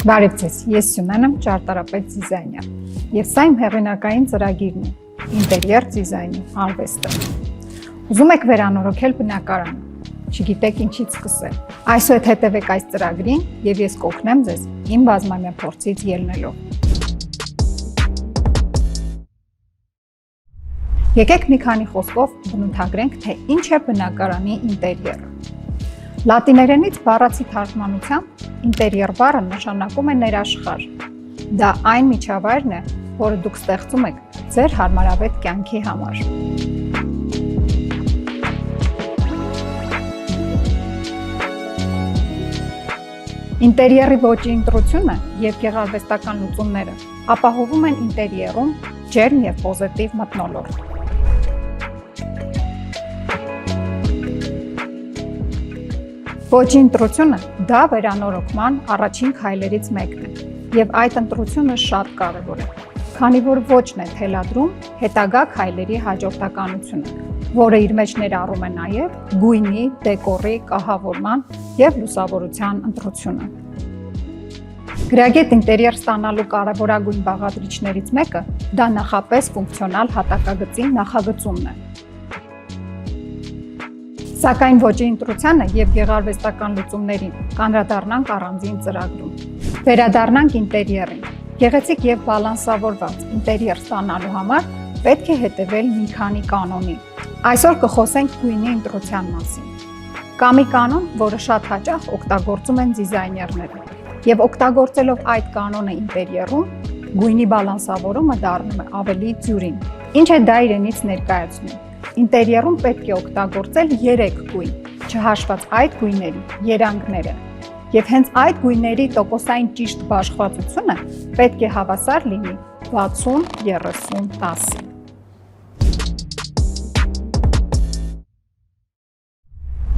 Բարև ձեզ, ես Սյունեն եմ, ճարտարապետ դիզայներ, եւ սա իմ հեղինակային ծրագիրն է՝ ինտերիեր դիզայնի արվեստը։ Ուզում եք վերանորոգել բնակարանը, չգիտեք ինչից սկսել։ Այսօր հետևեք այս ծրագրին եւ ես կօգնեմ ձեզ իմ բազմամյա փորձից ելնելով։ Եկեք մի քանի խոսքով բնութագրենք, թե ինչ է բնակարանի ինտերիերը։ Լատիներենից բառացի թարգմանությամբ ինտերիեր բառը նշանակում է ներաշխար։ Դա այն միջավայրն է, որը դուք ստեղծում եք ձեր հարմարավետ կյանքի համար։ Ինտերիերի ոճի ընտրությունը եւ գեղարվեստական լուծումները ապահովում են ինտերիերում ջերմ եւ պոզիտիվ մթնոլորտ։ Ոճի ընտրությունը դա վերանորոգման առաջին քայլերից մեկն է, եւ այդ ընտրությունը շատ կարեւոր է, քանի որ ոճն է թելադրում հետագա քայլերի հաջորդականությունը, որը իր մեջ ներառում է նաեւ գույնի, դեկորի, կահավորման եւ լուսավորության ընտրությունը։ Գրագետ ինտերիեր ստանալու կարևորագույն բաղադրիչներից մեկը դա նախապես ֆունկցիոնալ հատակագծի նախագծումն է։ Սակայն ոճի ընտրությանը եւ գեղարվեստական լուծումներին կանդրադառնանք առանձին ծրագրում։ Վերադառնանք ինտերիերին։ Գեղեցիկ եւ բալանսավորված ինտերիեր ստանալու համար պետք է հետևել մի քանի կանոնի։ Այսօր կխոսենք գույնի ընտրության մասին։ Կա մի կանոն, որը շատ հաճախ օգտագործում են դիզայներները, եւ օգտագործելով այդ կանոնը ինտերիերում, գույնի բալանսավորումը դառնում է ավելի դյուրին։ Ինչ է դա իրենից ներկայացնում։ Ինտերիերում պետք է օգտագործել 3 գույն, չհաշված այդ գույների երանգները, եւ հենց այդ գույների տոկոսային ճիշտ բաշխվածությունը պետք է հավասար լինի 60-30-10-ի։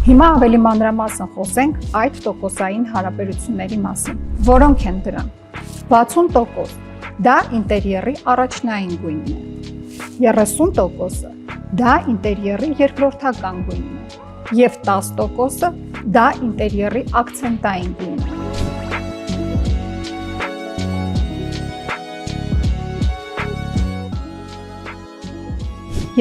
Հիմա ավելի մանրամասն խոսենք այդ տոկոսային հարաբերությունների մասին, որոնք են դրանք։ 60% դա ինտերիերի առաջնային գույնն է, 30% դա ինտերիերի երկրորդական գույնն է եւ 10% դա ինտերիերի ակցենտային գույնն է։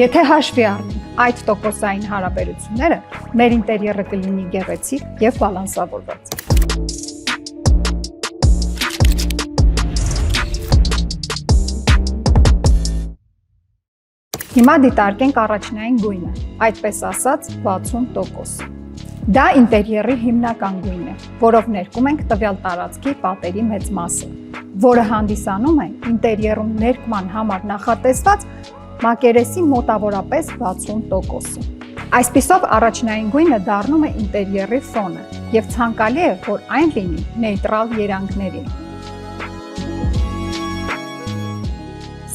Եթե հաշվի առնենք այդ տոկոսային հարաբերությունները, մեր ինտերիերը կլինի գեղեցիկ եւ բալանսավորված։ Հիմա դիտարկենք առաջնային գույնը, այդպես ասած 60%։ Դա ինտերիերի հիմնական գույնն է, որով ներկում ենք տվյալ տարածքի պատերի մեծ մասը, որը հանդիսանում է ինտերիերում ներկման համար նախատեսված մակերեսի մոտավորապես 60%-ը։ Այսպիսով առաջնային գույնը դառնում է ինտերիերի ֆոնը եւ ցանկալի է, որ այն լինի նեյտրալ երանգների։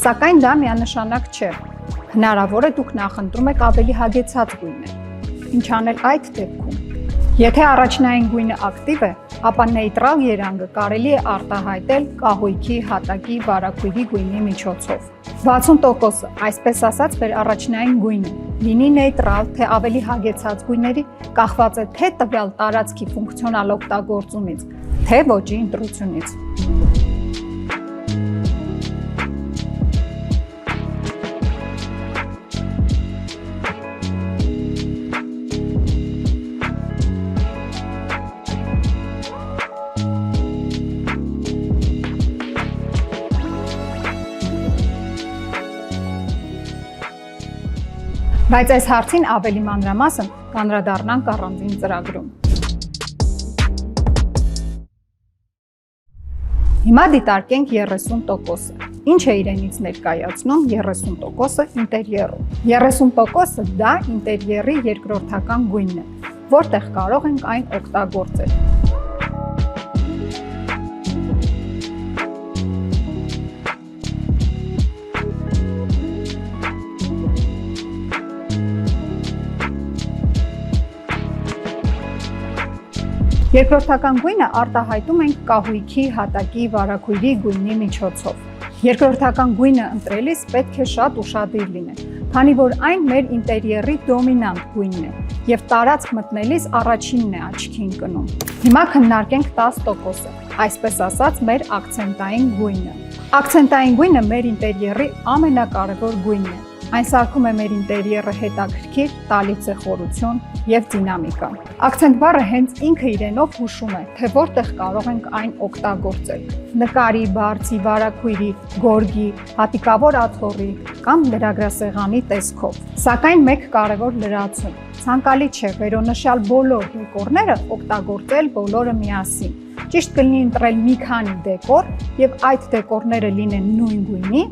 Սակայն դա միանշանակ չէ։ Հնարավոր է դուք նախընտրում եք ավելի հագեցած գույներ։ Ինչ անել այդ դեպքում։ Եթե առաջնային գույնը ակտիվ է, ապա նեյտրալ երանգը կարելի է արտահայտել կահույքի, հատակի, վարագույրի գույնի միջոցով։ 60%-ը, այսպես ասած, մեր առաջնային գույնը լինի նեյտրալ, թե ավելի հագեցած գույների, կախված է թե տվյալ տարածքի ֆունկցիոնալ օգտագործումից, թե ոճի ընտրությունից։ Բայց այս հարցին ավելի մանրամասն կանդրադառնանք առանձին ծրագրում։ Հիմա դիտարկենք 30%-ը։ Ինչ է իրենից ներկայացնում 30%-ը ինտերիերում։ 30%-ը դա ինտերիերի երկրորդական գույնն է, որտեղ կարող ենք այն օգտագործել։ Երկրորդական գույնը արտահայտում ենք կահույքի, հատակի, վարագույրի գույնի միջոցով։ Երկրորդական գույնը ընտրելիս պետք է շատ ուշադիր լինել, քանի որ այն մեր ինտերիերի դոմինանտ գույնն է եւ տարածք մտնելիս առաջինն է աչքի ընկնում։ Հիմա քննարկենք 10%-ը, այսպես ասած մեր ակցենտային գույնը։ Ակցենտային գույնը մեր ինտերիերի ամենակարևոր գույնն է։ Այն սարքում է մեր ինտերիերը հետաքրքիր, տալիս է խորություն եւ դինամիկա։ Ակցենտ բառը հենց ինքը իրենով հուշում է, թե որտեղ կարող ենք այն օգտագործել։ Նկարի, բարձի, վարակույրի, գորգի, հատիկավոր աթոռի կամ լրագրասեղանի տեսքով։ Սակայն մեկ կարևոր լրացում. ցանկալի չէ վերոնշյալ բոլոր դեկորները օգտագործել բոլորը միասին։ Ճիշտ կլինի ընտրել մի քանի դեկոր եւ այդ դեկորները լինեն նույն գույնի,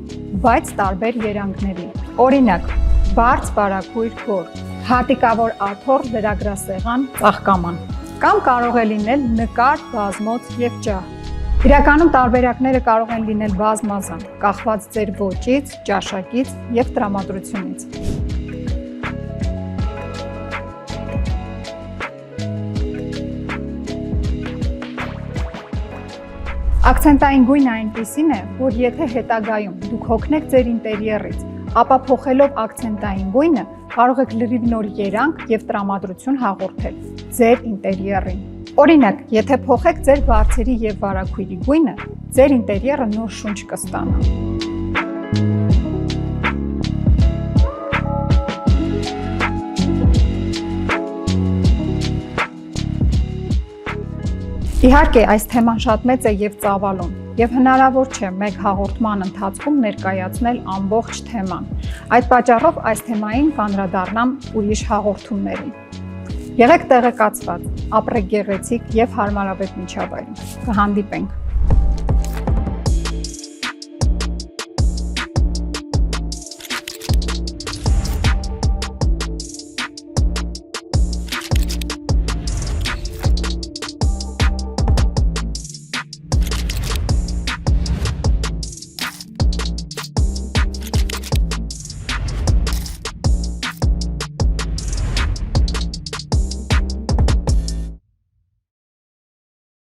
բայց տարբեր երանգների։ Օրինակ, բարձ վարակույր գորգ, հատիկավոր աթոռ, լրագրասեղան, ծաղկաման։ Կամ կարող է լինել նկար, բազմոց եւ ջահ։ Իրականում տարբերակները կարող են լինել բազմազան, կախված ձեր ոճից, ճաշակից եւ տրամադրությունից։ Ակցենտային գույնը այնպիսին է, որ եթե հետագայում դուք հոգնեք ձեր ինտերիերից, ապա փոխելով ակցենտային գույնը կարող եք լրիվ նոր երանգ եւ տրամադրություն հաղորդել ձեր ինտերիերին։ Օրինակ, եթե փոխեք ձեր բարձերի եւ վարակույրի գույնը, ձեր ինտերիերը նոր շունչ կստանա։ Իհարկե, այս թեման շատ մեծ է եւ ծավալուն, եւ հնարավոր չէ մեկ հաղորդման ընթացքում ներկայացնել ամբողջ թեման։ Այդ պատճառով այս թեմային կանդրադառնամ ուրիշ հաղորդումներին։ Եղեք տեղեկացված, ապրեք գեղեցիկ եւ հարմարավետ միջավայրում։ Կհանդիպենք։